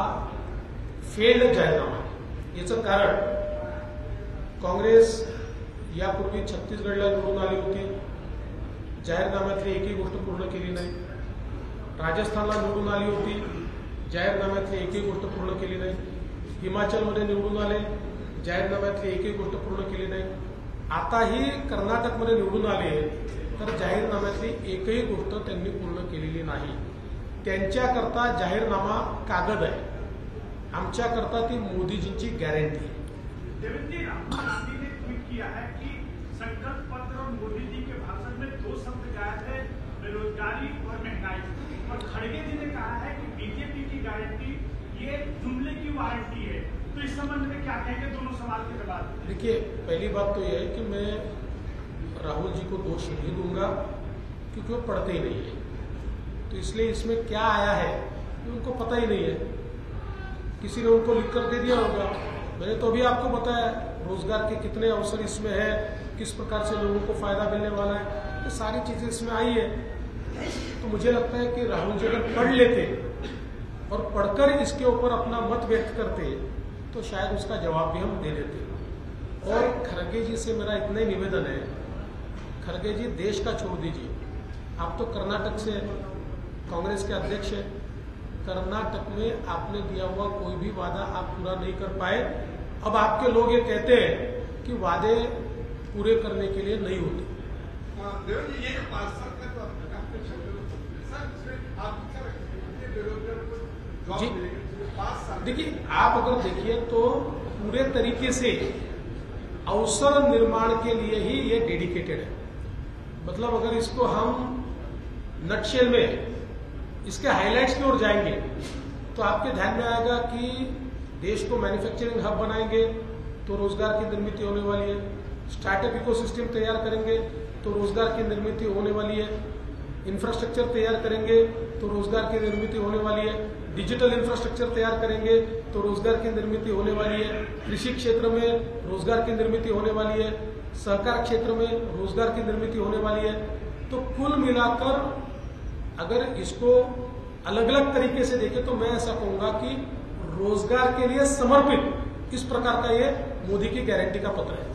फेल्ड जाहीरनामा आहे. याचं कारण काँग्रेस यापूर्वी छत्तीसगडला निवडून आली होती, जाहीरनाम्यातली एकही गोष्ट पूर्ण केली नाही. राजस्थानला निवडून आली होती, जाहीरनाम्यातली एकही गोष्ट पूर्ण केली नाही. हिमाचलमध्ये निवडून आले, जाहीरनाम्यातली एकही गोष्ट पूर्ण केली नाही. आताही कर्नाटकमध्ये निवडून आले तर जाहीरनाम्यातली एकही गोष्ट त्यांनी पूर्ण केलेली नाही. त्यांच्याकरता जाहीरनामा कागद आहे, आमच्याकरता ती मोदीजींची गॅरंटी आहे. देवेंद्र जी, राहुल गांधी ने ट्वीट किया है कि संकल्प पत्र और मोदी जी के भाषण में 2 शब्द गायब है, बेरोजगारी और महंगाई. और खड़गे जी ने कहा है कि बीजेपी की गारंटी ये जुमले की वारंटी है. तो इस संबंध में क्या कहेंगे, दोनों सवाल के जवाब? देखिए, पहली बात तो यह है कि मैं राहुल जी को दोष नहीं दूंगा क्योंकि वो पढ़ते ही नहीं है, तो इसलिए इसमें क्या आया है उनको पता ही नहीं है. किसी ने उनको लिख कर दे दिया होगा. मैंने तो अभी आपको बताया रोजगार के कितने अवसर इसमें है, किस प्रकार से लोगों को फायदा मिलने वाला है, तो सारी चीजें इसमें आई है. तो मुझे लगता है कि राहुल जी अगर पढ़ लेते और पढ़कर इसके ऊपर अपना मत व्यक्त करते तो शायद उसका जवाब भी हम दे देते. और खड़गे जी से मेरा इतना ही निवेदन है, खड़गे जी देश का छोड़ दीजिए, आप तो कर्नाटक से कांग्रेस के अध्यक्ष हैं। कर्नाटक में आपने दिया हुआ कोई भी वादा आप पूरा नहीं कर पाए। अब आपके लोग ये कहते हैं कि वादे पूरे करने के लिए नहीं होते। जी देखिए, आप अगर देखिए तो पूरे तरीके से अवसर निर्माण के लिए ही ये डेडिकेटेड है। मतलब अगर इसको हम नटशेल में इसके हाइलाइट्स की ओर जाएंगे तो आपके ध्यान में आएगा कि देश को मैन्युफैक्चरिंग हब बनाएंगे तो रोजगार की निर्मित होने वाली है, स्टार्टअप इकोसिस्टम तैयार करेंगे तो रोजगार की निर्मित होने वाली है, इंफ्रास्ट्रक्चर तैयार करेंगे तो रोजगार की निर्मित होने वाली है, डिजिटल इंफ्रास्ट्रक्चर तैयार करेंगे तो रोजगार की निर्मित होने वाली है, कृषि क्षेत्र में रोजगार की निर्मित होने वाली है, सहकार क्षेत्र में रोजगार की निर्मित होने वाली है। तो कुल मिलाकर अगर इसको अलग अलग तरीके से देखें तो मैं ऐसा कहूंगा कि रोजगार के लिए समर्पित इस प्रकार का ये मोदी की गारंटी का पत्र है।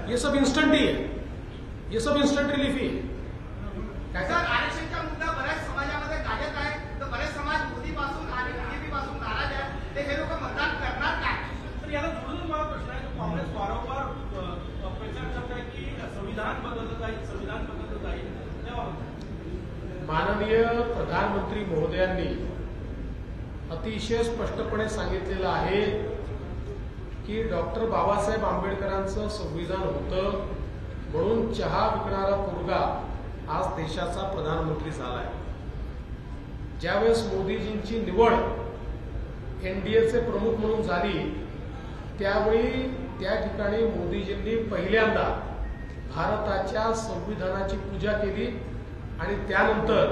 ये सब इंस्टंट ही है, ये सब इंस्टंट रिलीफ ही है। आरक्षणचा मुद्दा बऱ्याच समाजामध्ये गाजत आहे, तर बरेच समाज मोदीपासून आणि बीजेपीपासून नाराज आहे, ते हे लोक मतदान करणार काय? तर याला जोडून मला प्रश्न आहे की काँग्रेस वारंवार प्रचार करत आहे की संविधान बदललं जाईल तेव्हा माननीय प्रधानमंत्री महोदयांनी अतिशय स्पष्टपणे सांगितलेलं आहे की डॉक्टर बाबासाहेब आंबेडकरांचं संविधान होतं म्हणून चहा विकणारा पोरगा आज देशाचा प्रधानमंत्री झालाय। ज्यावेळेस मोदीजींची निवड एनडीएचे प्रमुख म्हणून झाली त्यावेळी त्या ठिकाणी मोदीजींनी पहिल्यांदा भारताच्या संविधानाची पूजा केली आणि त्यानंतर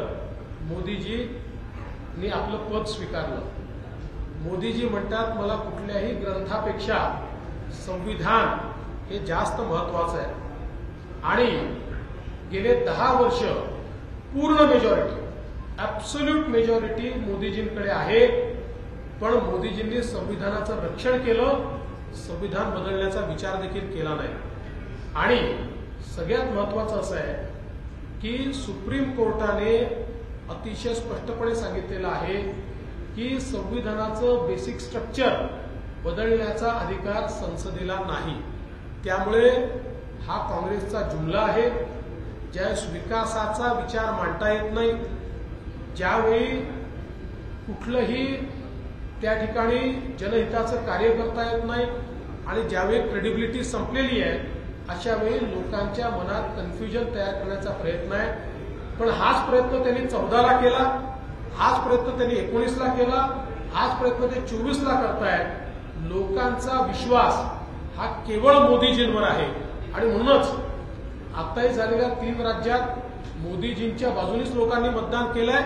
मोदीजींनी आपलं पद स्वीकारलं। मोदीजी म्हणतात मला कुठल्याही ग्रंथापेक्षा संविधान हे जास्त महत्वाचं आहे आणि गेले 10 वर्ष पूर्ण मेजॉरिटी ऍब्सोल्यूट मेजॉरिटी मोदीजींकडे आहे। पण मोदीजींनी संविधानाचं रक्षण केलं, संविधान बदलण्याचा विचार देखील केला नाही। आणि सगळ्यात महत्वाचं असं आहे की सुप्रीम कोर्टाने अतिशय स्पष्टपणे सांगितलेलं आहे की संविधानाचं बेसिक स्ट्रक्चर बदलण्याचा अधिकार संसदेला नाही। त्यामुळे हा काँग्रेसचा जुमला आहे। ज्यावेळेस विकासाचा विचार मांडता येत नाही, ज्यावेळी कुठलंही त्या ठिकाणी जनहिताचं कार्य करता येत नाही आणि ज्यावेळी क्रेडिबिलिटी संपलेली आहे अशा वेळी लोकांच्या मनात कन्फ्युजन तयार करण्याचा प्रयत्न आहे। पण हाच प्रयत्न त्यांनी 14ला केला, हाच प्रयत्न त्यांनी 19ला केला, हाच प्रयत्न ते 24ला करतायत। लोकांचा विश्वास हा केवळ मोदीजींवर आहे आणि म्हणूनच आताही झालेल्या 3 राज्यात मोदीजींच्या बाजूनेच लोकांनी मतदान केलंय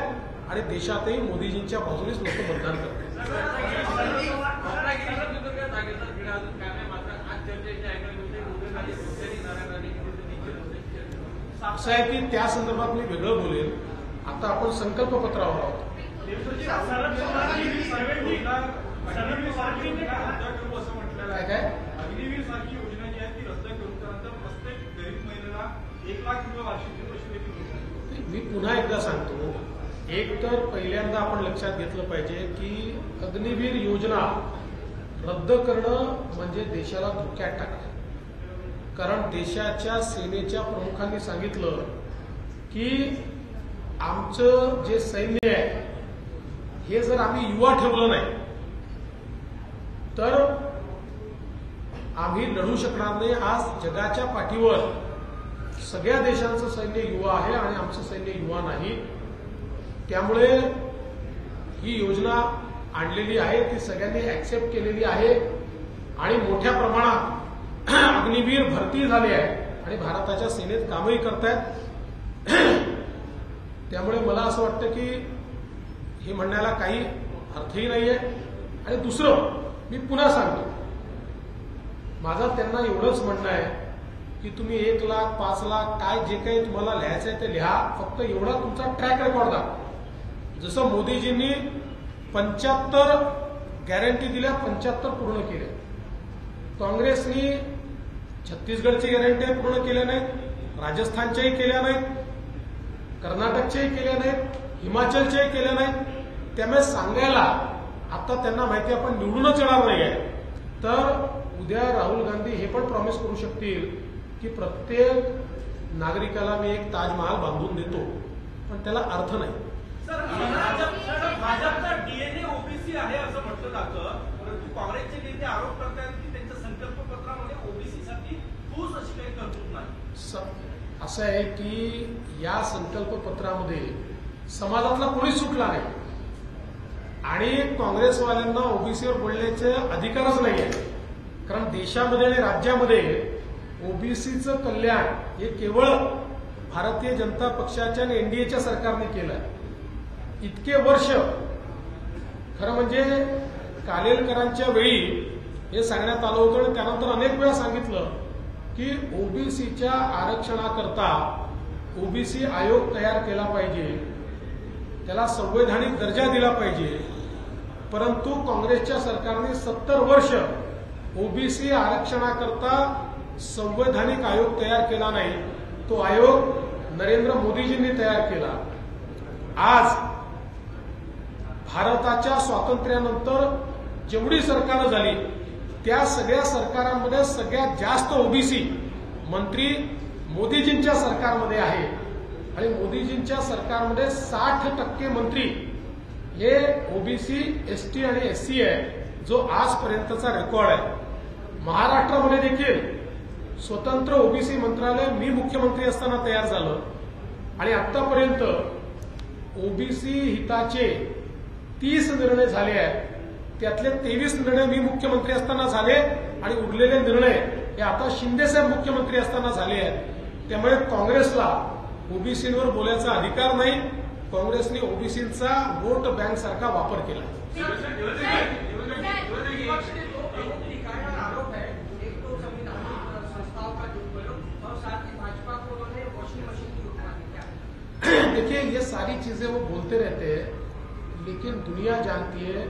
आणि देशातही मोदीजींच्या बाजूनेच लोक मतदान करतात। असं आहे की त्या संदर्भात मी वेगळं बोलेल। आता आपण संकल्पपत्रावर आहोत। काय अग्निवीर सारखी योजना जी आहे ती रद्द करून त्यानंतर प्रत्येक गरीब महिलेला 1 लाख रुपये वार्षिक पैसे देखील। मी पुन्हा एकदा सांगतो, एक तर पहिल्यांदा आपण लक्षात घेतलं पाहिजे की अग्निवीर योजना रद्द करणं म्हणजे देशाला धोक्यात टाकणं। कारण देशाच्या सेनेच्या प्रमुखांनी सांगितलं की आमचं जे सैन्य आहे हे जर आम्ही युवा ठेवलं नाही तर आम्ही लढू शकणार नाही। आज जगाच्या पाठीवर सगळ्या देशांचं सैन्य युवा आहे आणि आमचं सैन्य युवा नाही। त्यामुळे ही योजना आणलेली आहे ती सगळ्यांनी ऍक्सेप्ट केलेली आहे आणि मोठ्या प्रमाणात अग्निवीर भरती झाली आहे आणि भारताच्या सेनेत कामही करतायत। त्यामुळे मला असं वाटतं की हे म्हणण्याला काही अर्थही नाहीये। आणि दुसरं मी पुन्हा सांगतो, माझं त्यांना एवढंच म्हणणं आहे की तुम्ही 1 लाख 5 लाख काय जे काही तुम्हाला लिहायचं आहे ते लिहा, फक्त एवढा तुमचा ट्रॅक रेकॉर्ड दाखवा। जसं मोदीजींनी 75 गॅरंटी दिल्या 75 पूर्ण केल्या. काँग्रेसनी छत्तीसगडची गॅरंटी पूर्ण केल्या नाहीत, राजस्थानच्याही केल्या नाहीत, कर्नाटकच्याही केल्या नाहीत, हिमाचलच्याही केल्या नाहीत. त्यामुळे सांगायला आता त्यांना माहिती आपण निवडूनच येणार नाहीये, तर उद्या राहुल गांधी हे पण प्रॉमिस करू शकतील की प्रत्येक नागरिकाला मी एक ताजमहाल बांधून देतो, पण त्याला अर्थ नाही. सर भाजपचा डीएनए ओबीसी आहे असं म्हटलं जातं, परंतु काँग्रेसचे नेते आरोप करतात की त्यांच्या संकल्पपत्रामध्ये ओबीसीसाठी ठोस अशी काही तरतूद नाही. असं आहे की या संकल्पपत्रामध्ये समाजातला कोणीच सुटला नाही आणि काँग्रेसवाल्यांना ओबीसीवर बोलण्याचे अधिकारच नाही आहे. कारण देशामध्ये आणि राज्यामध्ये ओबीसीचं कल्याण हे केवळ भारतीय जनता पक्षाच्या आणि एनडीएच्या सरकारने केलं आहे. इतके वर्ष खरं म्हणजे कालेलकरांच्या वेळी हे सांगण्यात आलं होतं आणि त्यानंतर अनेक वेळा सांगितलं की ओबीसीच्या आरक्षणाकरता ओबीसी आयोग तयार केला पाहिजे, त्याला संवैधानिक दर्जा दिला पाहिजे. परंतु काँग्रेसच्या सरकारने 70 वर्ष ओबीसी आरक्षणाकरता संवैधानिक आयोग तयार केला नाही. तो आयोग नरेंद्र मोदीजींनी तयार केला. आज भारताच्या स्वातंत्र्यानंतर जेवढी सरकारं झाली त्या सगळ्या सरकारांमध्ये सगळ्यात जास्त ओबीसी मंत्री मोदीजींच्या सरकारमध्ये आहे आणि मोदीजींच्या सरकारमध्ये 60% मंत्री हे ओबीसी, एसटी आणि एससी आहे, जो आजपर्यंतचा रेकॉर्ड आहे. महाराष्ट्रामध्ये देखील स्वतंत्र ओबीसी मंत्रालय मी मुख्यमंत्री असताना तयार झालं आणि आतापर्यंत ओबीसी हिताचे 30 निर्णय झाले आहेत. त्यातले 23 निर्णय मी मुख्यमंत्री असताना झाले आणि उरलेले निर्णय हे आता शिंदेसाहेब मुख्यमंत्री असताना झाले आहेत. त्यामुळे काँग्रेसला ओबीसींवर बोलायचा अधिकार नाही. काँग्रेसने ओबीसींचा वोट बँक सारखा वापर केला. देखिए ये सारी चीजें वो बोलते रहते हैं, लेकिन दुनिया जानती है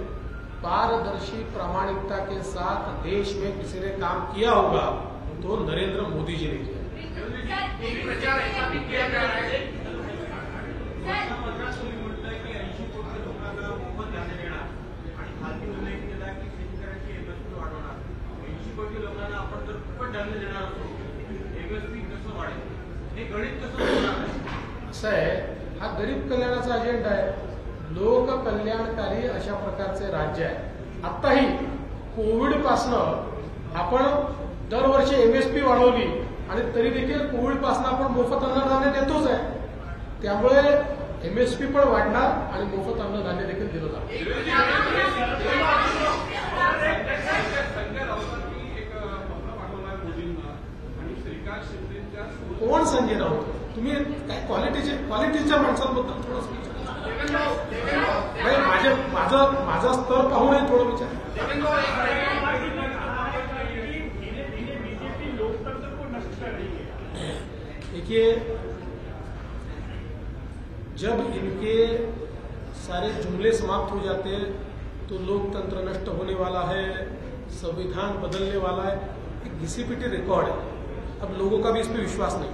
पारदर्शी प्रामाणिकता के साथ देश में किसी ने काम किया होगा तो नरेंद्र मोदी जी ने किया. प्रचार ऐसा भी किया जा रहा है लोकांना आपण जर खूपच धान्य देणार असतो, एमएसपी कसं वाढेल, हे गणित कसं होणार? असं आहे, हा गरीब कल्याणाचा अजेंडा आहे. लोक कल्याणकारी अशा प्रकारचे राज्य आहे. आताही कोविडपासनं आपण दरवर्षी एमएसपी वाढवली आणि तरी देखील कोविडपासनं आपण मोफत अन्नधान्य देतोच आहे. त्यामुळे एमएसपी पण वाढणार आणि मोफत अन्नधान्य देखील दिलं जाणार. कोण संजय राऊत? तुम्ही काय क्वालिटीच्या माणसांबद्दल थोडंसं माझा स्तर पाहूनही थोडं विचार. देखिए, जब इनके सारे जुमले समाप्त हो जाते तो लोकतंत्र नष्ट होने वाला है, संविधान बदलने वाला है. एक घिसीपिटी रिकॉर्ड है. अब लोगों का भी इस पर विश्वास नहीं.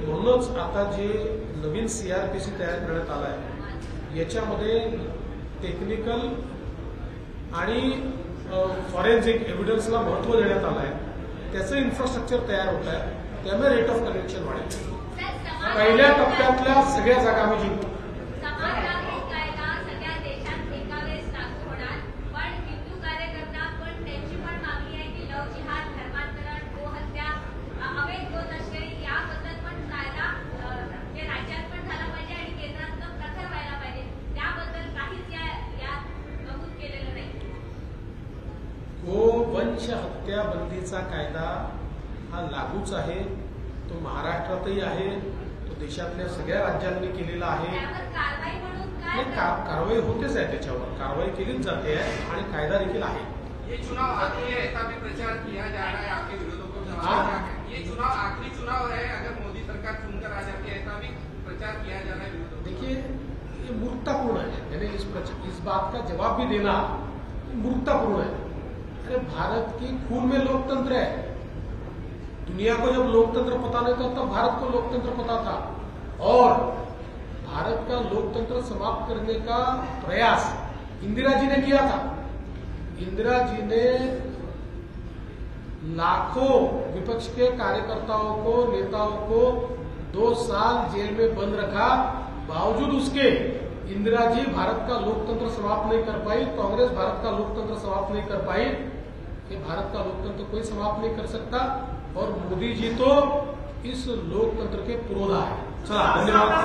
म्हणूनच आता जे नवीन सीआरपीसी तयार करण्यात आला आहे याच्यामध्ये टेक्निकल आणि फॉरेन्सिक एव्हिडन्सला महत्व देण्यात आलं आहे. त्याचं इन्फ्रास्ट्रक्चर तयार होत आहे. त्यामुळे रेट ऑफ कलेक्शन वाढेल. पहिल्या टप्प्यातल्या सगळ्या जागा मी जिंकू. गोवंश हत्या बंदीचा कायदा हा लागूच आहे. तो महाराष्ट्रातही आहे, तो देशातल्या सगळ्या राज्यांनी केलेला आहे. कारवाई होतेच आहे, त्याच्यावर कारवाई केलीच जाते आहे आणि कायदा देखील आहे. ये चुनाव आखिरी है, ऐसा भी प्रचार किया जा रहा है आपके विरोधों को हाँ? ये चुनाव आखिरी चुनाव है, अगर मोदी सरकार चुनकर आ जाती है, ऐसा भी प्रचार किया जा रहा है विरोधों को। देखिए, ये मूर्खतापूर्ण है, यानी इस बात का जवाब भी देना मूर्खतापूर्ण है। अरे भारत की खून में लोकतंत्र है। दुनिया को जब लोकतंत्र पता नहीं था तब भारत को लोकतंत्र पता था, और भारत का लोकतंत्र समाप्त करने का प्रयास इंदिरा जी ने किया था। इंदिरा जी ने लाखों विपक्ष के कार्यकर्ताओं को, नेताओं को 2 साल जेल में बंद रखा। बावजूद उसके इंदिरा जी भारत का लोकतंत्र समाप्त नहीं कर पाई, कांग्रेस भारत का लोकतंत्र समाप्त नहीं कर पाई। ये भारत का लोकतंत्र कोई समाप्त नहीं कर सकता, और मोदी जी तो इस लोकतंत्र के पुरोधा है। चला, धन्यवाद।